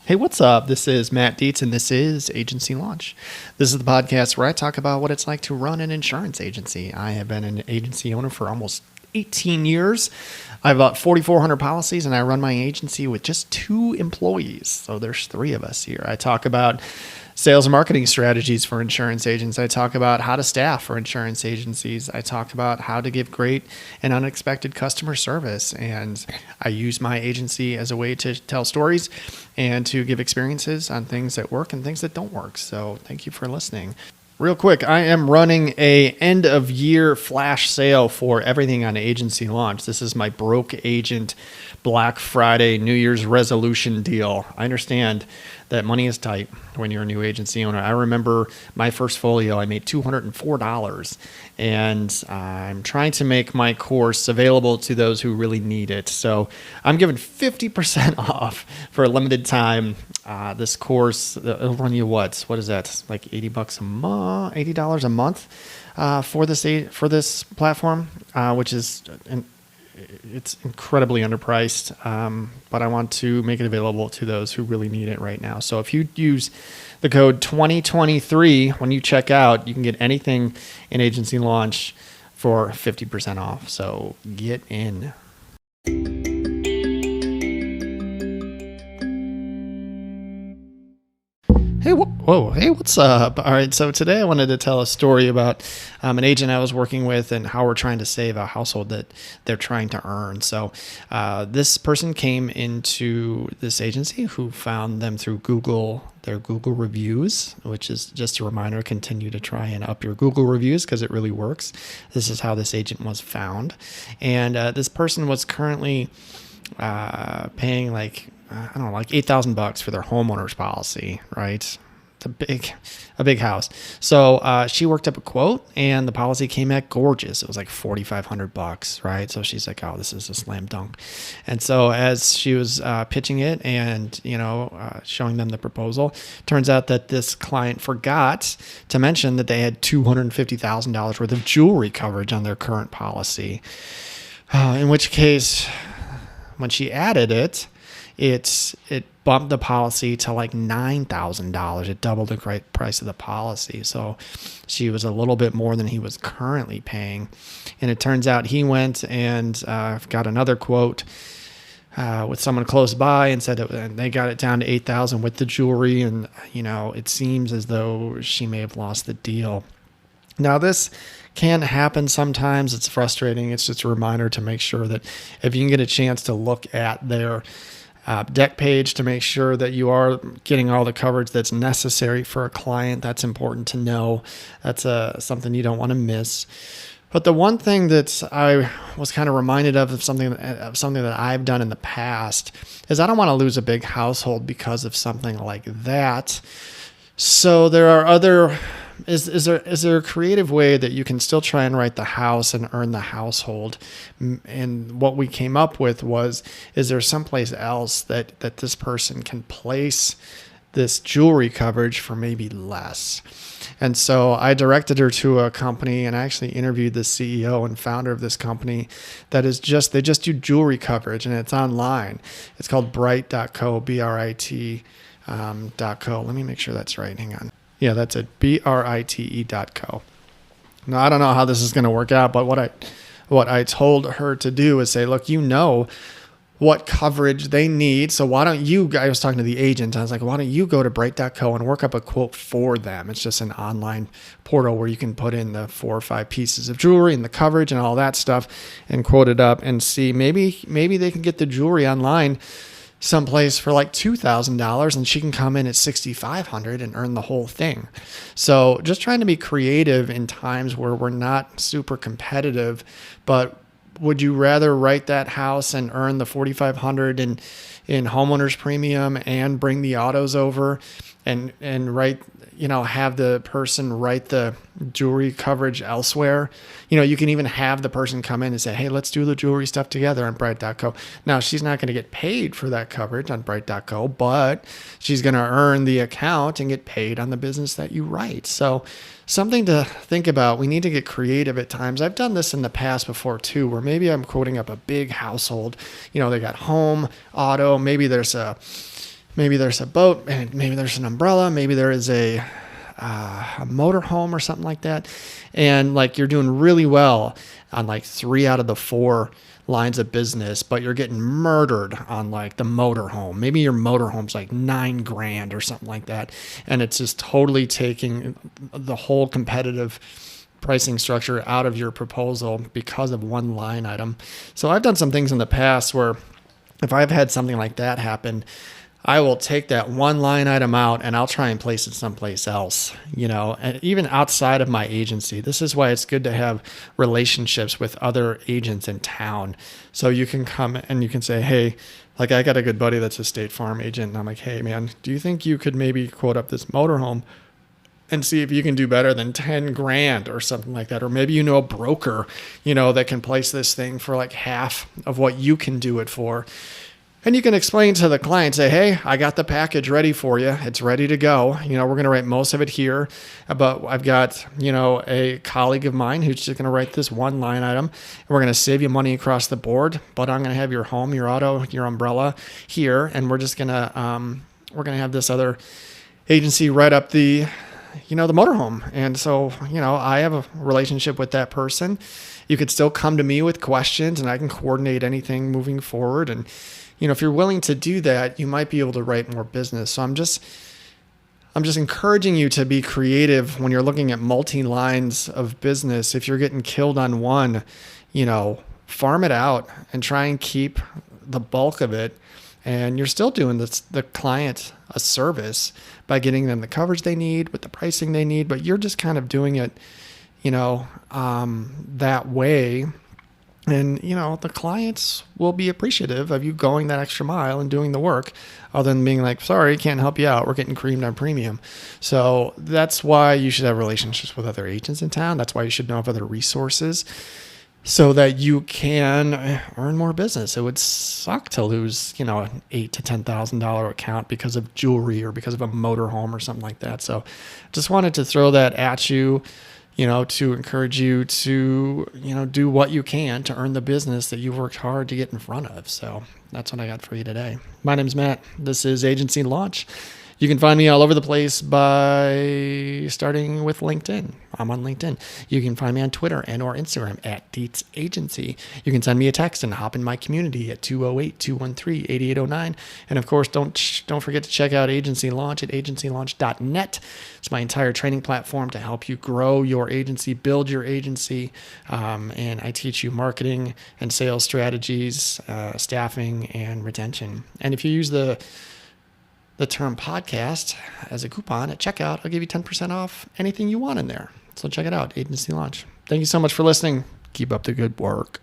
Hey, what's up? This is Matt Dietz, and this is Agency Launch. This is the podcast where I talk about what it's like to run an insurance agency. I have been an agency owner for almost 18 years. I have about 4,400 policies, and I run my agency with just 2 employees. So there's 3 of us here. I talk about sales and marketing strategies for insurance agents. I talk about how to staff for insurance agencies. I talk about how to give great and unexpected customer service. And I use my agency as a way to tell stories and to give experiences on things that work and things that don't work. So thank you for listening. Real quick, I am running a end of year flash sale for everything on Agency Launch. This is my broke agent Black Friday New Year's resolution deal. I understand that money is tight when you're a new agency owner. I remember my first folio, I made $204, and I'm trying to make my course available to those who really need it. So I'm giving 50% off for a limited time. This course, it'll run you what is that? Like $80 a month, $80 a month for this platform, which is it's incredibly underpriced, but I want to make it available to those who really need it right now. So if you use the code 2023 when you check out, you can get anything in Agency Launch for 50% off. So get in. Hey, hey, what's up? All right, so today I wanted to tell a story about an agent I was working with and how we're trying to save a household that they're trying to earn. So this person came into this agency who found them through their Google reviews, which is just a reminder, continue to try and up your Google reviews because it really works. This is how this agent was found. And this person was currently paying like $8,000 for their homeowner's policy, right? It's a big house. So she worked up a quote, and the policy came at gorgeous. It was like $4,500, right? So she's like, "Oh, this is a slam dunk." And so as she was pitching it and showing them the proposal, turns out that this client forgot to mention that they had $250,000 worth of jewelry coverage on their current policy. In which case, when she added it, it bumped the policy to like $9,000. It doubled the price of the policy. So she was a little bit more than he was currently paying. And it turns out he went and got another quote with someone close by and said they got it down to $8,000 with the jewelry. And, it seems as though she may have lost the deal. Now, this can happen sometimes. It's frustrating. It's just a reminder to make sure that if you can get a chance to look at their deck page to make sure that you are getting all the coverage that's necessary for a client. That's important to know. That's something you don't want to miss. But the one thing that I was kind of reminded of something that I've done in the past is I don't want to lose a big household because of something like that. So there are is there a creative way that you can still try and write the house and earn the household? And what we came up with is there someplace else that this person can place this jewelry coverage for maybe less? And so I directed her to a company, and I actually interviewed the CEO and founder of this company that is they just do jewelry coverage, and it's online. It's called Brite.co, BRIT.co. Let me make sure that's right. Hang on. Yeah, that's it. BRITE.co. Now, I don't know how this is going to work out, but what I told her to do is say, look, what coverage they need. So why don't you, I was talking to the agent, I was like, why don't you go to Brite.co and work up a quote for them? It's just an online portal where you can put in the 4 or 5 pieces of jewelry and the coverage and all that stuff and quote it up and see maybe they can get the jewelry online someplace for like $2,000 and she can come in at $6,500 and earn the whole thing. So just trying to be creative in times where we're not super competitive, but would you rather write that house and earn the $4,500 in homeowner's premium and bring the autos over and write, have the person write the jewelry coverage elsewhere? You can even have the person come in and say, hey, let's do the jewelry stuff together on Brite.co. Now, she's not going to get paid for that coverage on Brite.co, but she's going to earn the account and get paid on the business that you write. So something to think about. We need to get creative at times. I've done this in the past before too, where maybe I'm quoting up a big household. They got home, auto, maybe there's a maybe there's a boat, and maybe there's an umbrella, maybe there is a motorhome or something like that. And like you're doing really well on like 3 out of the 4 lines of business, but you're getting murdered on like the motorhome. Maybe your motorhome's like $9,000 or something like that. And it's just totally taking the whole competitive pricing structure out of your proposal because of one line item. So I've done some things in the past where if I've had something like that happen, I will take that one line item out and I'll try and place it someplace else, and even outside of my agency. This is why it's good to have relationships with other agents in town. So you can come and you can say, hey, like I got a good buddy that's a State Farm agent. And I'm like, hey man, do you think you could maybe quote up this motorhome and see if you can do better than $10,000 or something like that? Or maybe a broker, that can place this thing for like half of what you can do it for. And you can explain to the client, say, hey, I got the package ready for you. It's ready to go. We're going to write most of it here, but I've got, a colleague of mine who's just going to write this one line item. And we're going to save you money across the board, but I'm going to have your home, your auto, your umbrella here. And we're just going to, have this other agency write up the motorhome. And so, I have a relationship with that person. You could still come to me with questions and I can coordinate anything moving forward. And, if you're willing to do that, you might be able to write more business. So I'm just encouraging you to be creative when you're looking at multi-lines of business. If you're getting killed on one, farm it out and try and keep the bulk of it. And you're still doing the client a service by getting them the coverage they need with the pricing they need, but you're just kind of doing it, that way. And, the clients will be appreciative of you going that extra mile and doing the work, other than being like, sorry, can't help you out. We're getting creamed on premium. So that's why you should have relationships with other agents in town. That's why you should know of other resources so that you can earn more business. It would suck to lose, an $8,000 to $10,000 account because of jewelry or because of a motorhome or something like that. So just wanted to throw that at you, to encourage you to, do what you can to earn the business that you've worked hard to get in front of. So that's what I got for you today. My name's Matt. This is Agency Launch. You can find me all over the place by starting with LinkedIn. I'm on LinkedIn. You can find me on Twitter and or Instagram at Dietz Agency. You can send me a text and hop in my community at 208-213-8809. And of course, don't forget to check out Agency Launch at agencylaunch.net. It's my entire training platform to help you grow your agency, build your agency. And I teach you marketing and sales strategies, staffing, and retention. And if you use the term podcast as a coupon at checkout, I'll give you 10% off anything you want in there. So check it out, Agency Launch. Thank you so much for listening. Keep up the good work.